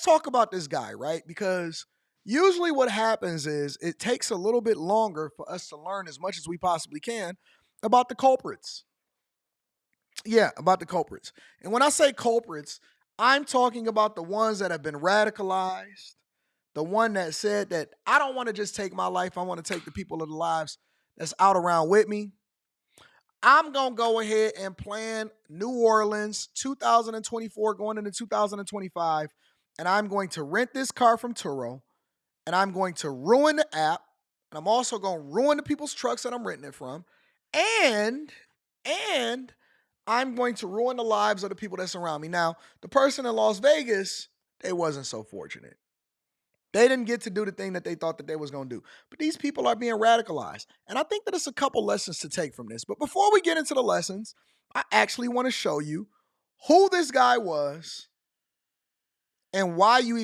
let's talk about this guy, right? Because usually what happens is it takes a little bit longer for us to learn as much as we possibly can about the culprits. Yeah, about the culprits. And when I say culprits, I'm talking about the ones that have been radicalized, the one that said that I don't want to just take my life, I want to take the people of the lives that's out around with me. I'm going to go ahead and plan New Orleans 2024 going into 2025, and I'm going to rent this car from Turo, and I'm going to ruin the app, and I'm also going to ruin the people's trucks that I'm renting it from, and I'm going to ruin the lives of the people that surround me. Now, the person in Las Vegas, they wasn't so fortunate. They didn't get to do the thing that they thought that they was going to do. But these people are being radicalized. And I think that it's a couple lessons to take from this. But before we get into the lessons, I actually want to show you who this guy was and why you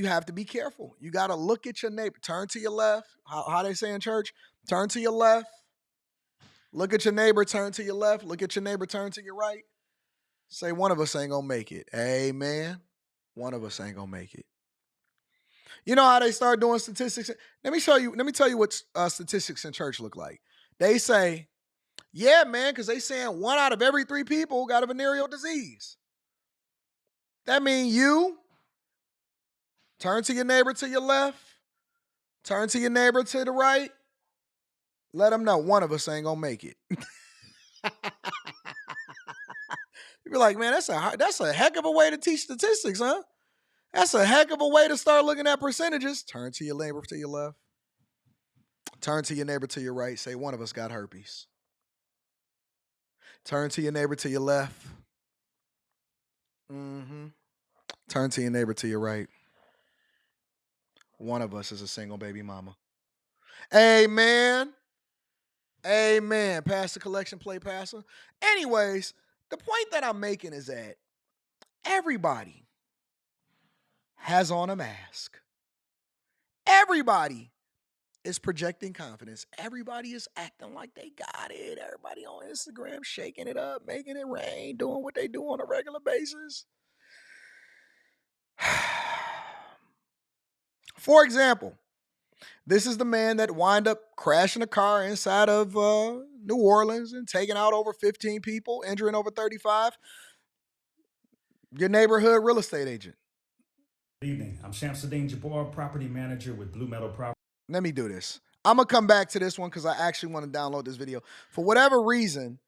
have to be careful. You got to look at your neighbor. Turn to your left. How they say in church? Turn to your left. Look at your neighbor, turn to your left. Look at your neighbor, turn to your right. Say one of us ain't going to make it. Amen. One of us ain't going to make it. You know how they start doing statistics? Let me tell you what statistics in church look like. They say, yeah, man, because they saying 1 out of every 3 people got a venereal disease. That means you turn to your neighbor to your left, turn to your neighbor to the right. Let them know one of us ain't going to make it. You be like, man, that's a heck of a way to teach statistics, huh? That's a heck of a way to start looking at percentages. Turn to your neighbor to your left. Turn to your neighbor to your right. Say, one of us got herpes. Turn to your neighbor to your left. Turn to your neighbor to your right. One of us is a single baby mama. Amen. Amen. Pass the collection plate, pastor. Anyways, the point that I'm making is that everybody has on a mask. Everybody is projecting confidence. Everybody is acting like they got it. Everybody on Instagram shaking it up, making it rain, doing what they do on a regular basis. For example, this is the man that wind up crashing a car inside of New Orleans and taking out over 15 people, injuring over 35. Your neighborhood real estate agent. Good evening. I'm Shamsud-Din, Jabbar, property manager with Blue Metal Property. Let me do this. I'm going to come back to this one because I actually want to download this video. For whatever reason,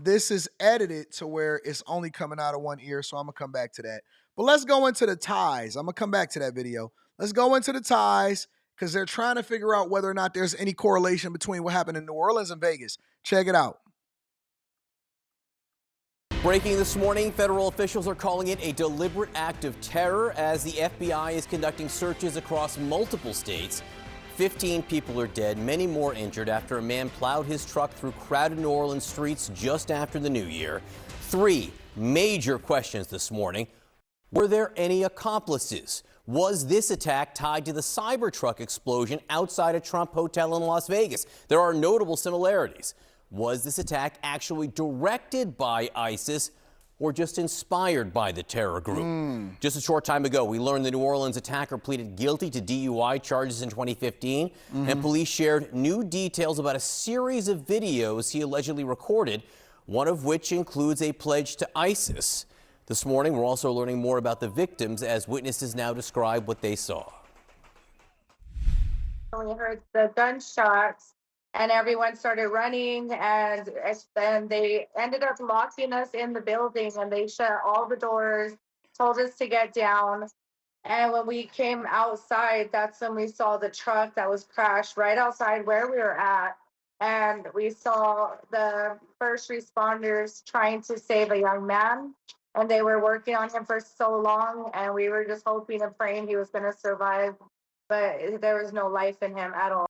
this is edited to where it's only coming out of one ear, so I'm going to come back to that. But let's go into the ties. I'm going to come back to that video. Let's go into the ties because they're trying to figure out whether or not there's any correlation between what happened in New Orleans and Vegas. Check it out. Breaking this morning, federal officials are calling it a deliberate act of terror as the FBI is conducting searches across multiple states. 15 people are dead, many more injured after a man plowed his truck through crowded New Orleans streets just after the new year. 3 major questions this morning. Were there any accomplices? Was this attack tied to the cybertruck explosion outside a Trump hotel in Las Vegas? There are notable similarities. Was this attack actually directed by ISIS or just inspired by the terror group? Just a short time ago, we learned the New Orleans attacker pleaded guilty to DUI charges in 2015, and police shared new details about a series of videos he allegedly recorded, one of which includes a pledge to ISIS. This morning, we're also learning more about the victims as witnesses now describe what they saw. We heard the gunshots and everyone started running, and then they ended up locking us in the building, and they shut all the doors, told us to get down. And when we came outside, that's when we saw the truck that was crashed right outside where we were at. And we saw the first responders trying to save a young man, and they were working on him for so long, and we were just hoping and praying he was going to survive, but there was no life in him at all.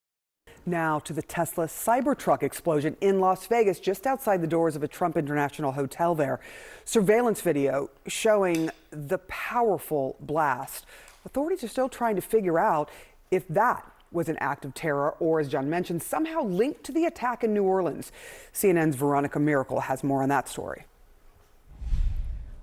Now to the Tesla cybertruck explosion in Las Vegas, just outside the doors of a Trump International hotel there. Surveillance video showing the powerful blast. Authorities are still trying to figure out if that was an act of terror or, as John mentioned, somehow linked to the attack in New Orleans. CNN's Veronica Miracle has more on that story.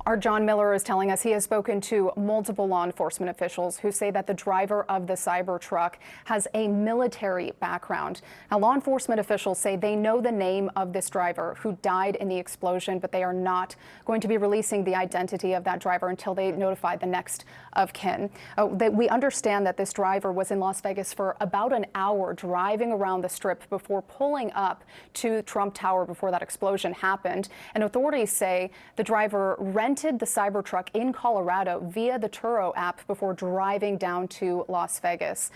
Our John Miller is telling us he has spoken to multiple law enforcement officials who say that the driver of the cybertruck has a military background. Now, law enforcement officials say they know the name of this driver who died in the explosion, but they are not going to be releasing the identity of that driver until they notify the next of kin. We understand that this driver was in Las Vegas for about an hour driving around the Strip before pulling up to Trump Tower before that explosion happened. And authorities say the driver rented the cybertruck in Colorado via the Turo app before driving down to Las Vegas.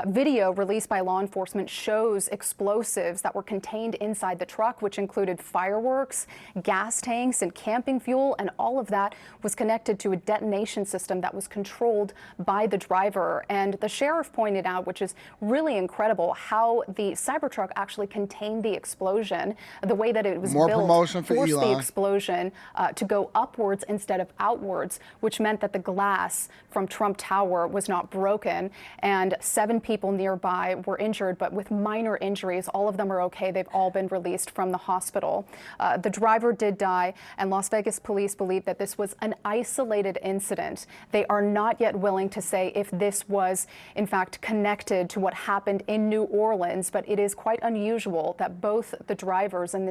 Video released by law enforcement shows explosives that were contained inside the truck, which included fireworks, gas tanks, and camping fuel, and all of that was connected to a detonation system that was controlled by the driver. And the sheriff pointed out, which is really incredible, how the cybertruck actually contained the explosion. The way that it was More built promotion for forced the Elon. explosion to go upwards instead of outwards, which meant that the glass from Trump Tower was not broken, and 7 people nearby were injured, but with minor injuries. All of them are okay. They've all been released from the hospital. The driver did die, and Las Vegas police believe that this was an isolated incident. They are not yet willing to say if this was, in fact, connected to what happened in New Orleans, but it is quite unusual that both the drivers in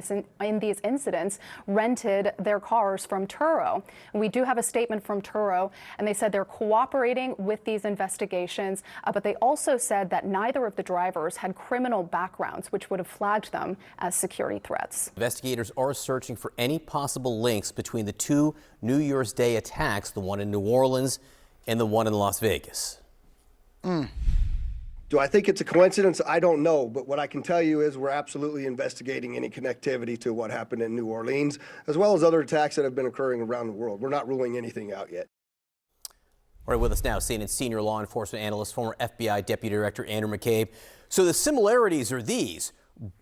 these incidents rented their cars from Turo. We do have a statement from Turo, and they said they're cooperating with these investigations, but they also said that neither of the drivers had criminal backgrounds, which would have flagged them as security threats. Investigators are searching for any possible links between the 2 New Year's Day attacks, the one in New Orleans and the one in Las Vegas. Do I think it's a coincidence? I don't know. But what I can tell you is we're absolutely investigating any connectivity to what happened in New Orleans, as well as other attacks that have been occurring around the world. We're not ruling anything out yet. All right, with us now, CNN senior law enforcement analyst, former FBI Deputy Director Andrew McCabe. So the similarities are these.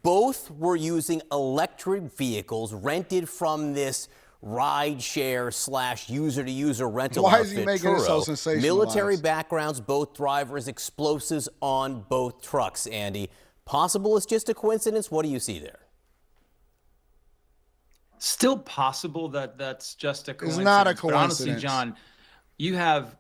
Both were using electric vehicles rented from this ride-share / user-to-user rental Why outfit, is he making it so sensationalized? Military backgrounds, both drivers, explosives on both trucks, Andy. Possible it's just a coincidence? What do you see there? Still possible that that's just a coincidence. It's not a But honestly, coincidence. John, you have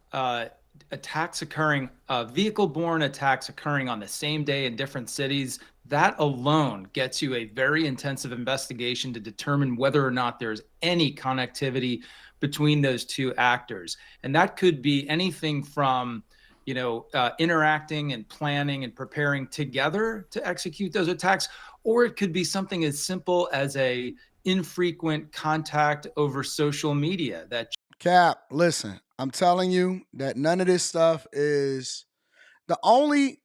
attacks occurring, vehicle-borne attacks occurring on the same day in different cities. That alone gets you a very intensive investigation to determine whether or not there's any connectivity between those 2 actors. And that could be anything from, interacting and planning and preparing together to execute those attacks, or it could be something as simple as a infrequent contact over social media that Cap, listen, I'm telling you that none of this stuff is the only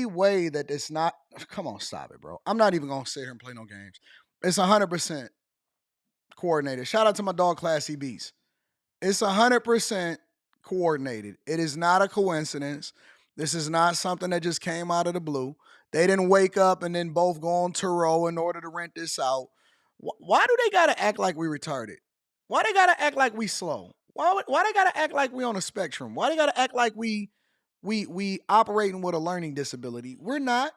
way that it's not. Come on, stop it, bro. I'm not even gonna sit here and play no games. It's 100% coordinated. Shout out to my dog Classy Beats. It's 100% coordinated. It is not a coincidence. This is not something that just came out of the blue. They didn't wake up and then both go on Turo in order to rent this out. Why do they gotta act like we retarded? Why they gotta act like we slow? Why they gotta act like we on a spectrum? Why they gotta act like we operating with a learning disability? We're not.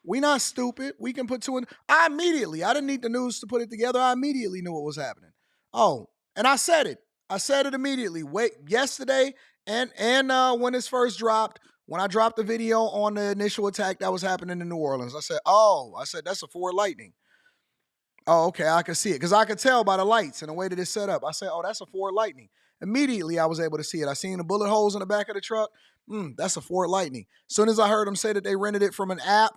We not stupid. We can put 2 in. I didn't need the news to put it together. I immediately knew what was happening. Oh, and I said it. I said it immediately. Yesterday and when this first dropped, when I dropped the video on the initial attack that was happening in New Orleans, I said, that's a Ford Lightning. Oh, okay, I could see it. Because I could tell by the lights and the way that it's set up. I said, oh, that's a Ford Lightning. Immediately, I was able to see it. I seen the bullet holes in the back of the truck. That's a Ford Lightning. As soon as I heard them say that they rented it from an app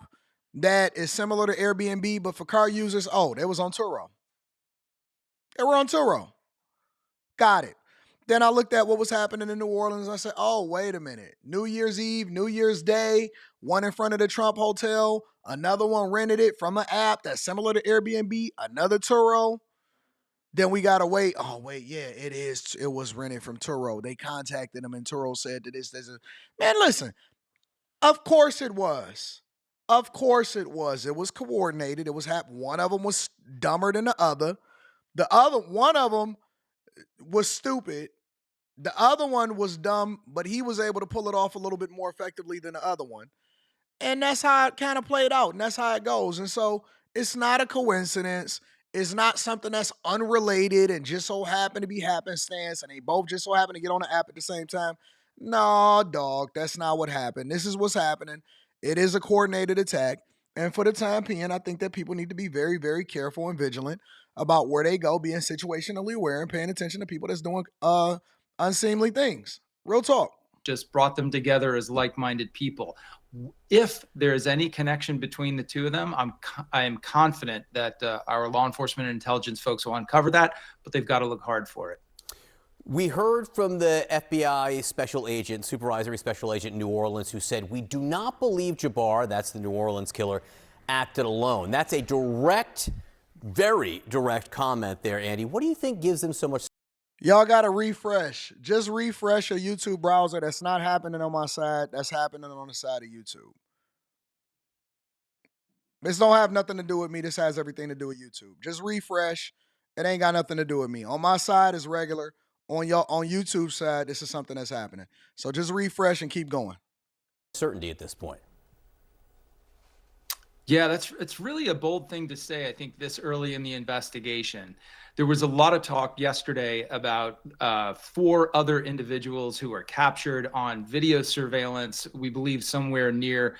that is similar to Airbnb, but for car users, they was on Turo. They were on Turo. Got it. Then I looked at what was happening in New Orleans. And I said, oh, wait a minute. New Year's Eve, New Year's Day, one in front of the Trump Hotel. Another one rented it from an app that's similar to Airbnb. Another Turo. Then we got to wait. Oh, wait, yeah, it is. It was rented from Turo. They contacted them and Turo said that this. Man, listen. Of course it was. Of course it was. It was coordinated. It was one of them was dumber than the other. One of them was stupid. The other one was dumb, but he was able to pull it off a little bit more effectively than the other one. And that's how it kind of played out, and that's how it goes. And so it's not a coincidence. is not something that's unrelated and just so happen to be happenstance and they both just so happen to get on the app at the same time. No, dog, that's not what happened. This is what's happening. It is a coordinated attack. And for the time being, I think that people need to be very, very careful and vigilant about where they go, being situationally aware and paying attention to people that's doing unseemly things. Real talk. Just brought them together as like-minded people. If there is any connection between the two of them, I am confident that our law enforcement and intelligence folks will uncover that, but they've got to look hard for it. We heard from the FBI special agent, supervisory special agent in New Orleans, who said, "We do not believe Jabbar," that's the New Orleans killer, acted alone. That's a direct, very direct comment there, Andy. What do you think gives them so much? Y'all got to refresh. Just refresh your YouTube browser. That's not happening on my side. That's happening on the side of YouTube. This don't have nothing to do with me. This has everything to do with YouTube. Just refresh. It ain't got nothing to do with me. On my side is regular. On YouTube side, this is something that's happening. So just refresh and keep going. Certainty at this point. Yeah, it's really a bold thing to say, I think, this early in the investigation. There was a lot of talk yesterday about 4 other individuals who were captured on video surveillance, we believe somewhere near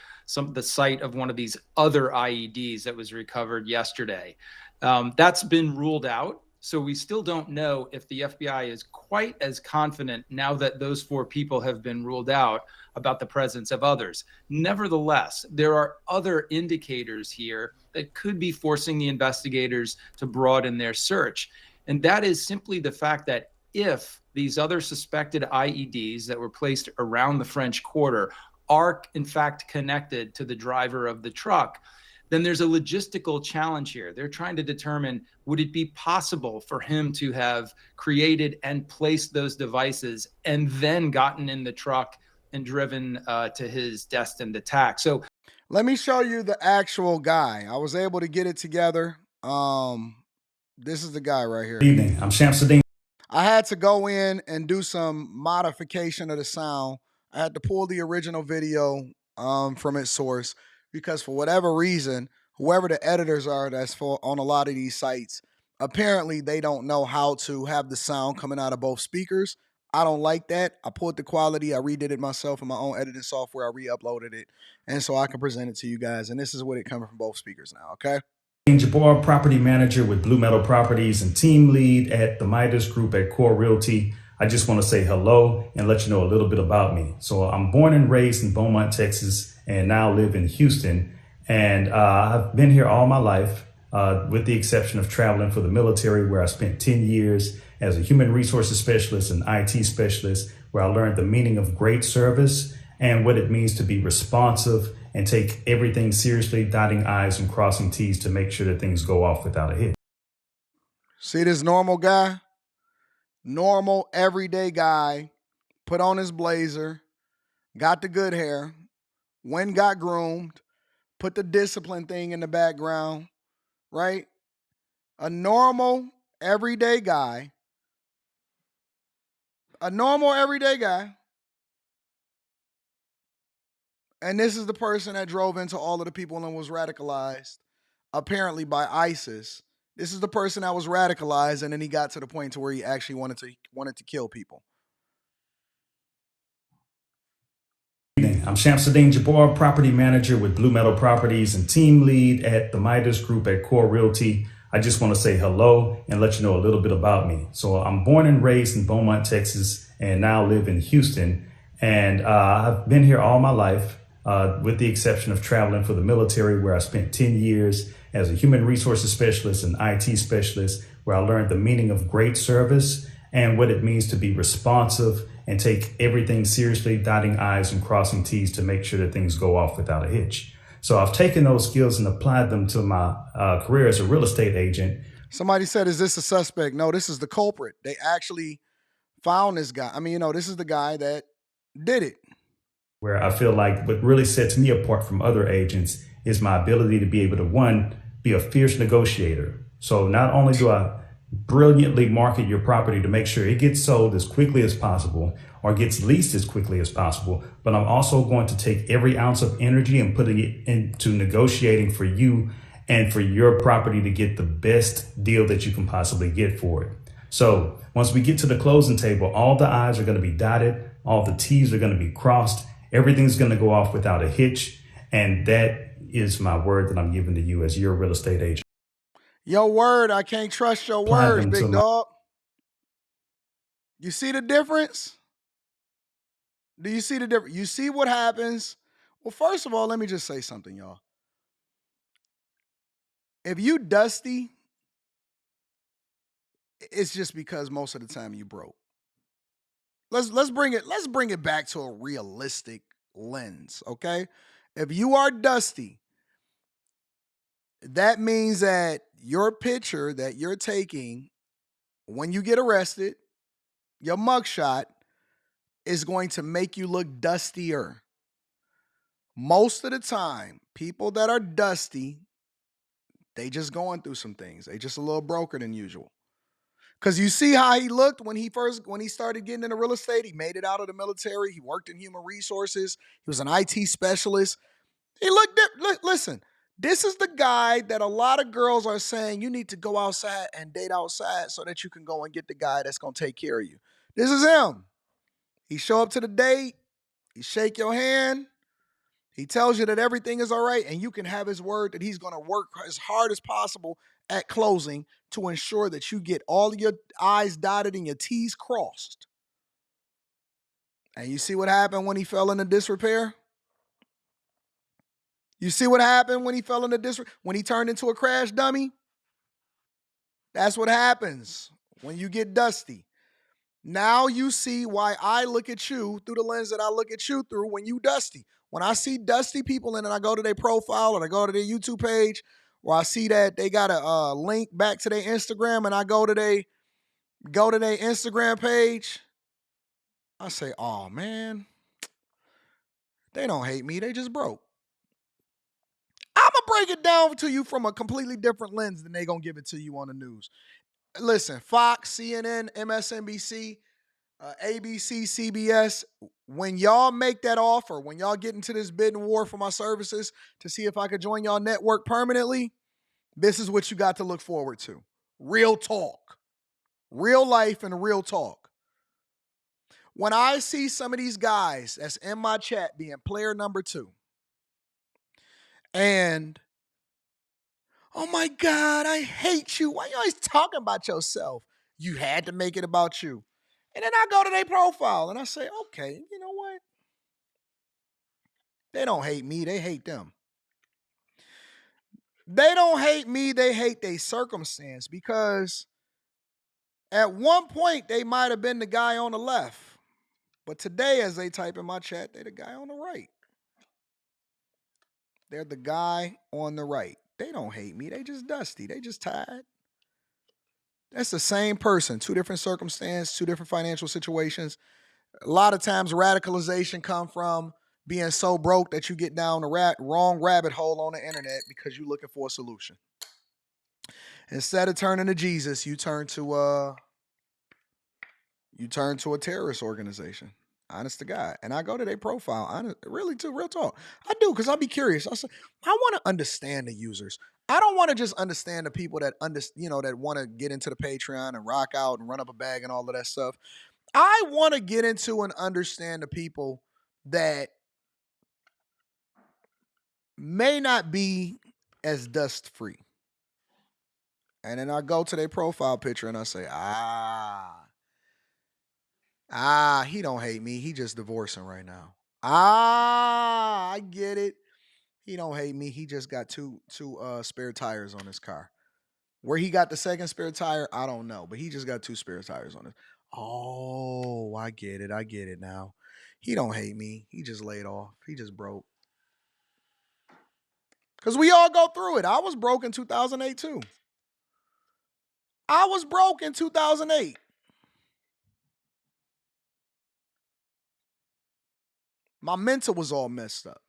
the site of one of these other IEDs that was recovered yesterday. That's been ruled out. So we still don't know if the FBI is quite as confident now that those 4 people have been ruled out about the presence of others. Nevertheless, there are other indicators here that could be forcing the investigators to broaden their search. And that is simply the fact that if these other suspected IEDs that were placed around the French Quarter are in fact connected to the driver of the truck, then there's a logistical challenge here. They're trying to determine, would it be possible for him to have created and placed those devices and then gotten in the truck and driven to his destined attack? So let me show you the actual guy. I was able to get it together. This is the guy right here. Good evening. I'm Shamsud-Din. I had to go in and do some modification of the sound. I had to pull the original video from its source, because for whatever reason, whoever the editors are that's on a lot of these sites, apparently they don't know how to have the sound coming out of both speakers. I don't like that. I pulled the quality. I redid it myself in my own editing software. I re-uploaded it, and so I can present it to you guys. And this is what it coming from both speakers now, okay? Jabbar, property manager with Blue Metal Properties and team lead at the Midas Group at Core Realty. I just want to say hello and let you know a little bit about me. So I'm born and raised in Beaumont, Texas, and now live in Houston. And I've been here all my life, with the exception of traveling for the military, where I spent 10 years as a human resources specialist and IT specialist, where I learned the meaning of great service and what it means to be responsive and take everything seriously, dotting I's and crossing T's to make sure that things go off without a hitch. See this normal guy? Normal, everyday guy, put on his blazer, got the good hair, went and got groomed, put the discipline thing in the background, right? A normal, everyday guy. A normal, everyday guy. And this is the person that drove into all of the people and was radicalized, apparently by ISIS. This is the person that was radicalized, and then he got to the point to where he actually wanted to kill people. I'm Shamsud-Din Jabbar, property manager with Blue Metal Properties and team lead at the Midas Group at Core Realty. I just want to say hello and let you know a little bit about me. So I'm born and raised in Beaumont, Texas, and now live in Houston. And I've been here all my life, with the exception of traveling for the military, where I spent 10 years as a human resources specialist and IT specialist, where I learned the meaning of great service and what it means to be responsive and take everything seriously, dotting I's and crossing T's to make sure that things go off without a hitch. So I've taken those skills and applied them to my career as a real estate agent. Somebody said, is this a suspect? No, this is the culprit. They actually found this guy. I mean, this is the guy that did it. Where I feel like what really sets me apart from other agents is my ability to be able to, one, be a fierce negotiator. So not only do I brilliantly market your property to make sure it gets sold as quickly as possible or gets leased as quickly as possible, but I'm also going to take every ounce of energy and putting it into negotiating for you and for your property to get the best deal that you can possibly get for it. So once we get to the closing table, all the I's are going to be dotted, all the T's are going to be crossed, everything's going to go off without a hitch. And that is my word that I'm giving to you as your real estate agent. Your word, I can't trust your Apply words, them to big my- dog. You see the difference? Do you see the difference? You see what happens? Well, first of all, let me just say something, y'all. If you dusty, it's just because most of the time you broke. Let's bring it back to a realistic lens, okay? If you are dusty, that means that your picture that you're taking when you get arrested, your mugshot, is going to make you look dustier. Most of the time, people that are dusty, they just going through some things. They just a little broker than usual. Because you see how he looked when he started getting into real estate. He made it out of the military. He worked in human resources. He was an IT specialist. He looked listen, this is the guy that a lot of girls are saying you need to go outside and date outside so that you can go and get the guy that's going to take care of you. This is him. He show up to the date. He shake your hand. He tells you that everything is all right, and you can have his word that he's going to work as hard as possible at closing to ensure that you get all your I's dotted and your T's crossed. And you see what happened when he fell into disrepair? You see what happened when he fell into disrepair? When he turned into a crash dummy? That's what happens when you get dusty. Now you see why I look at you through the lens that I look at you through when you dusty. When I see dusty people and then I go to their profile or I go to their YouTube page where I see that they got a link back to their Instagram and I go to their Instagram page, I say, oh man, they don't hate me. They just broke. I'm going to break it down to you from a completely different lens than they going to give it to you on the news. Listen, Fox, CNN, MSNBC, ABC, CBS, when y'all make that offer, when y'all get into this bidding war for my services to see if I could join y'all network permanently, this is what you got to look forward to. Real talk. Real life and real talk. When I see some of these guys that's in my chat being player number 2, and oh my God, I hate you. Why are you always talking about yourself? You had to make it about you. And then I go to their profile and I say, okay, you know what? They don't hate me. They hate them. They don't hate me. They hate their circumstance because at one point they might have been the guy on the left. But today, as they type in my chat, they're the guy on the right. They're the guy on the right. They don't hate me. They just dusty. They just tired. That's the same person. 2 different circumstances, 2 different financial situations. A lot of times radicalization come from being so broke that you get down the wrong rabbit hole on the internet because you're looking for a solution. Instead of turning to Jesus, you turn to a terrorist organization. Honest to God. And I go to their profile. Real talk. I do, because I'll be curious. I want to understand the users. I don't want to just understand the people that that want to get into the Patreon and rock out and run up a bag and all of that stuff. I want to get into and understand the people that may not be as dust free. And then I go to their profile picture and I say, he don't hate me. He just divorcing right now. I get it. He don't hate me. He just got two spare tires on his car. Where he got the second spare tire, I don't know. But he just got 2 spare tires on it. Oh, I get it. I get it now. He don't hate me. He just laid off. He just broke. Because we all go through it. I was broke in 2008 too. I was broke in 2008. My mental was all messed up.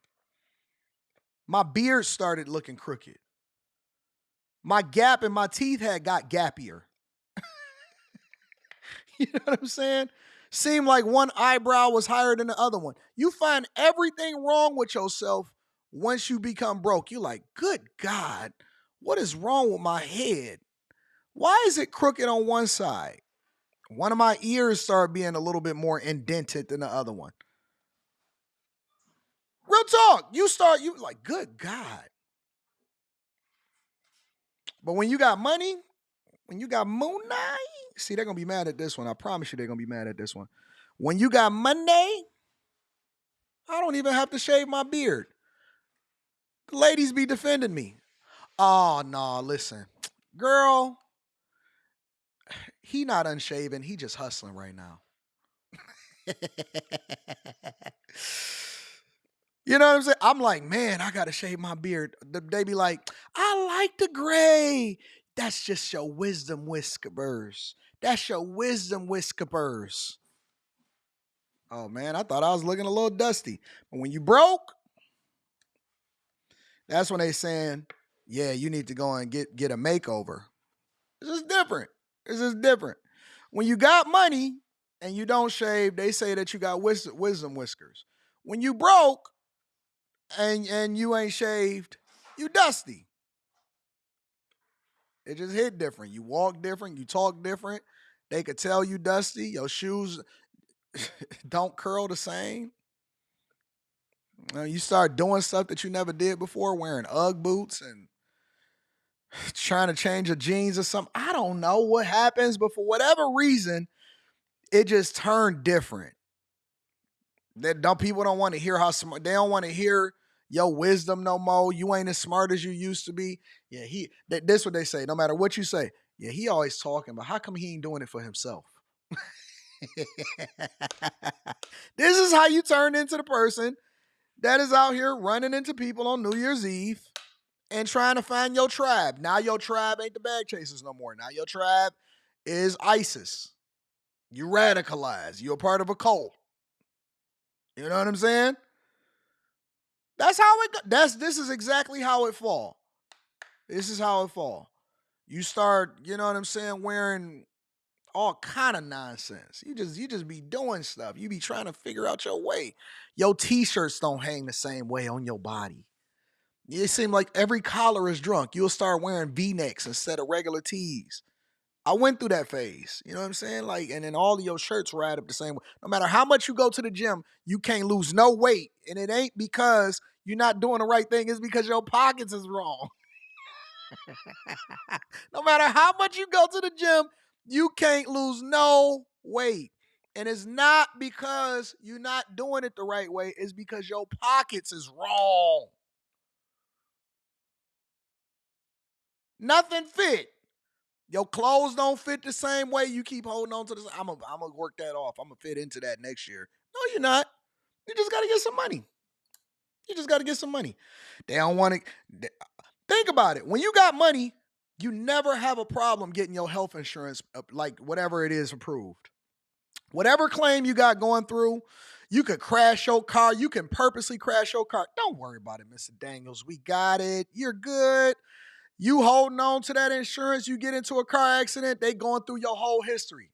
My beard started looking crooked. My gap in my teeth had got gappier. You know what I'm saying? Seemed like one eyebrow was higher than the other one. You find everything wrong with yourself once you become broke. You're like, good God, what is wrong with my head? Why is it crooked on one side? One of my ears started being a little bit more indented than the other one. Real talk. You like, good God. But when you got money, when you got Moon Knight, see, they're going to be mad at this one. I promise you they're going to be mad at this one. When you got Monday, I don't even have to shave my beard. The ladies be defending me. Oh, no, listen. Girl, he not unshaven. He just hustling right now. You know what I'm saying? I'm like, man, I got to shave my beard. They be like, I like the gray. That's just your wisdom whiskers. That's your wisdom whiskers. Oh, man, I thought I was looking a little dusty. But when you broke, that's when they saying, yeah, you need to go and get a makeover. It's just different. It's just different. When you got money and you don't shave, they say that you got wisdom whiskers. When you broke and you ain't shaved, you dusty. It just hit different. You walk different. You talk different. They could tell you dusty. Your shoes don't curl the same. You start doing stuff that you never did before, wearing Ugg boots and trying to change your jeans or something. I don't know what happens, but for whatever reason, it just turned different. People don't want to hear how smart. They don't want to hear your wisdom no more. You ain't as smart as you used to be. Yeah, this what they say. No matter what you say, yeah, he always talking, but how come he ain't doing it for himself? This is how you turn into the person that is out here running into people on New Year's Eve and trying to find your tribe. Now your tribe ain't the bag chasers no more. Now your tribe is ISIS. You radicalized. You're a part of a cult. You know what I'm saying? That's how it goes. This is exactly how it fall. This is how it fall. You start, you know what I'm saying, wearing all kind of nonsense. You just be doing stuff. You be trying to figure out your way. Your t-shirts don't hang the same way on your body. It seems like every collar is drunk. You'll start wearing V-necks instead of regular tees. I went through that phase. You know what I'm saying? Like, and then all of your shirts ride up the same way. No matter how much you go to the gym, you can't lose no weight. And it ain't because you're not doing the right thing. It's because your pockets is wrong. No matter how much you go to the gym, you can't lose no weight. And it's not because you're not doing it the right way. It's because your pockets is wrong. Nothing fit. Your clothes don't fit the same way. You keep holding on to this. I'm gonna work that off. I'm gonna fit into that next year. No, you're not. You just gotta get some money. You just gotta get some money. They don't want to. Think about it. When you got money, you never have a problem getting your health insurance, like whatever it is, approved. Whatever claim you got going through, you could crash your car. You can purposely crash your car. Don't worry about it, Mr. Daniels. We got it. You're good. You holding on to that insurance, you get into a car accident, they going through your whole history.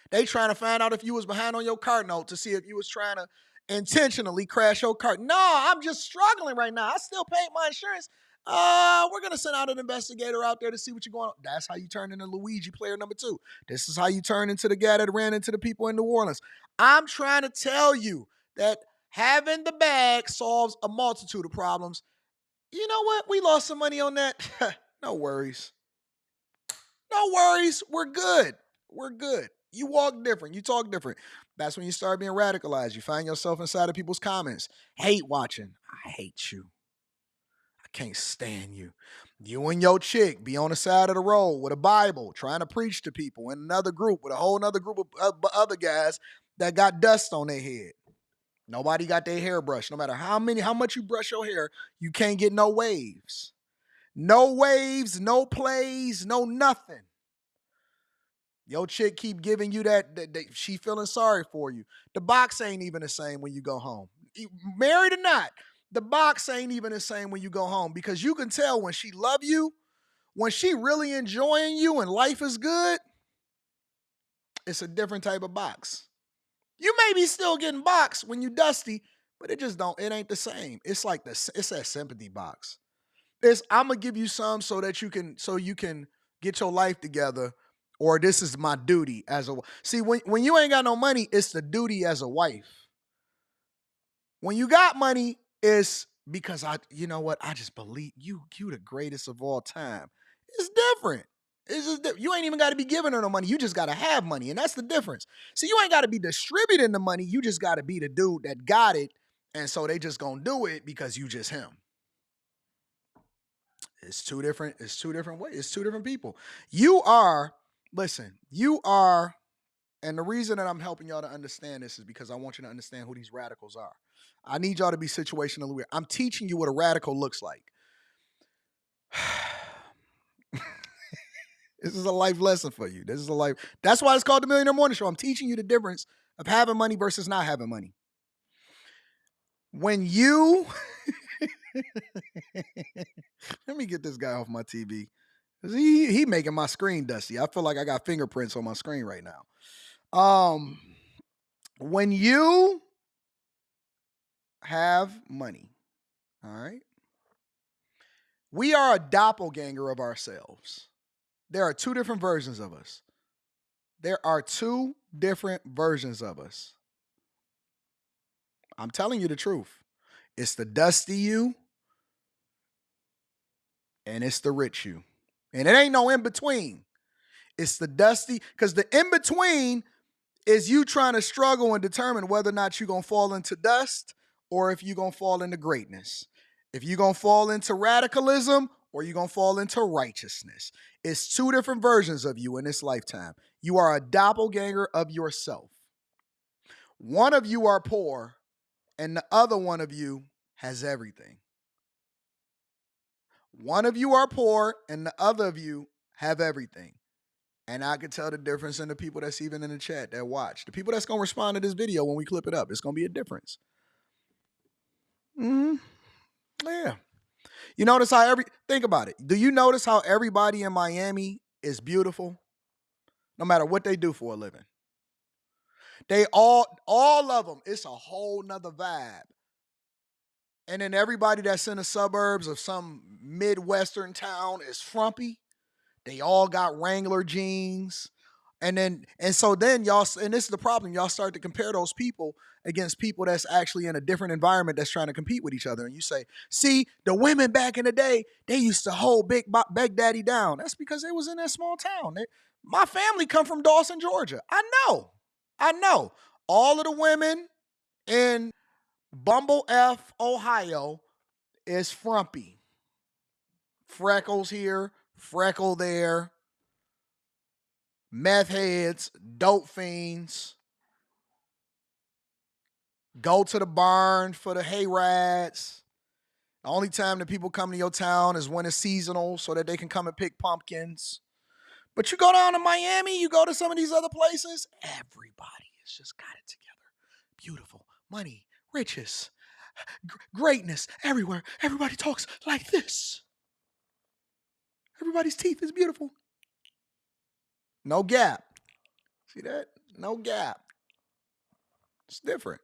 They trying to find out if you was behind on your car note to see if you was trying to intentionally crash your car. No, I'm just struggling right now. I still paid my insurance. We're going to send out an investigator out there to see what you're going on. That's how you turn into Luigi player number 2. This is how you turn into the guy that ran into the people in New Orleans. I'm trying to tell you that having the bag solves a multitude of problems. You know what? We lost some money on that. No worries. No worries. We're good. We're good. You walk different. You talk different. That's when you start being radicalized. You find yourself inside of people's comments. Hate watching. I hate you. I can't stand you. You and your chick be on the side of the road with a Bible trying to preach to people in another group with a whole other group of other guys that got dust on their head. Nobody got their hair brushed. No matter how much you brush your hair, you can't get no waves. No waves, no plays, no nothing. Your chick keep giving you that she feeling sorry for you. The box ain't even the same when you go home. Married or not, the box ain't even the same when you go home because you can tell when she love you, when she really enjoying you and life is good, it's a different type of box. You may be still getting boxed when you dusty, but it ain't the same. It's like it's that sympathy box. It's I'm gonna give you some so that you can get your life together, or this is my duty as a see when you ain't got no money, it's the duty as a wife. When you got money, it's because you know what, I just believe you the greatest of all time. It's different. It's just you ain't even got to be giving her no money. You just got to have money, and that's the difference. See, you ain't got to be distributing the money. You just got to be the dude that got it, and so they just gonna do it because you just him. It's two different. It's two different ways. It's two different people. You are. Listen. You are. And the reason that I'm helping y'all to understand this is because I want you to understand who these radicals are. I need y'all to be situationally aware. I'm teaching you what a radical looks like. This is a life lesson for you. This is a life. That's why it's called the Millionaire Morning Show. I'm teaching you the difference of having money versus not having money. When you, let me get this guy off my TV. He making my screen dusty. I feel like I got fingerprints on my screen right now. When you have money, all right, we are a doppelganger of ourselves. There are two different versions of us. There are two different versions of us. I'm telling you the truth. It's the dusty you and it's the rich you. And it ain't no in between. It's the dusty, because the in between is you trying to struggle and determine whether or not you're going to fall into dust or if you're going to fall into greatness. If you're going to fall into radicalism or you're going to fall into righteousness. It's two different versions of you in this lifetime. You are a doppelganger of yourself. One of you are poor and the other one of you has everything. One of you are poor and the other of you have everything. And I can tell the difference in the people that's even in the chat that watch. The people that's going to respond to this video when we clip it up, it's going to be a difference. Yeah. You notice how think about it. Do you notice how everybody in Miami is beautiful? No matter what they do for a living. They all of them, it's a whole nother vibe. And then everybody that's in the suburbs of some Midwestern town is frumpy. They all got Wrangler jeans. And so then y'all, and this is the problem, y'all start to compare those people against people that's actually in a different environment that's trying to compete with each other. And you say, see, the women back in the day, they used to hold Big Daddy down. That's because they was in that small town. My family come from Dawson, Georgia. I know. All of the women in Bumble F, Ohio is frumpy. Freckles here, freckle there. Meth heads, dope fiends, go to the barn for the hay rides. The only time that people come to your town is when it's seasonal so that they can come and pick pumpkins. But you go down to Miami, you go to some of these other places, everybody has just got it together. Beautiful, money, riches, greatness everywhere. Everybody talks like this. Everybody's teeth is beautiful. No gap. See that? No gap. It's different.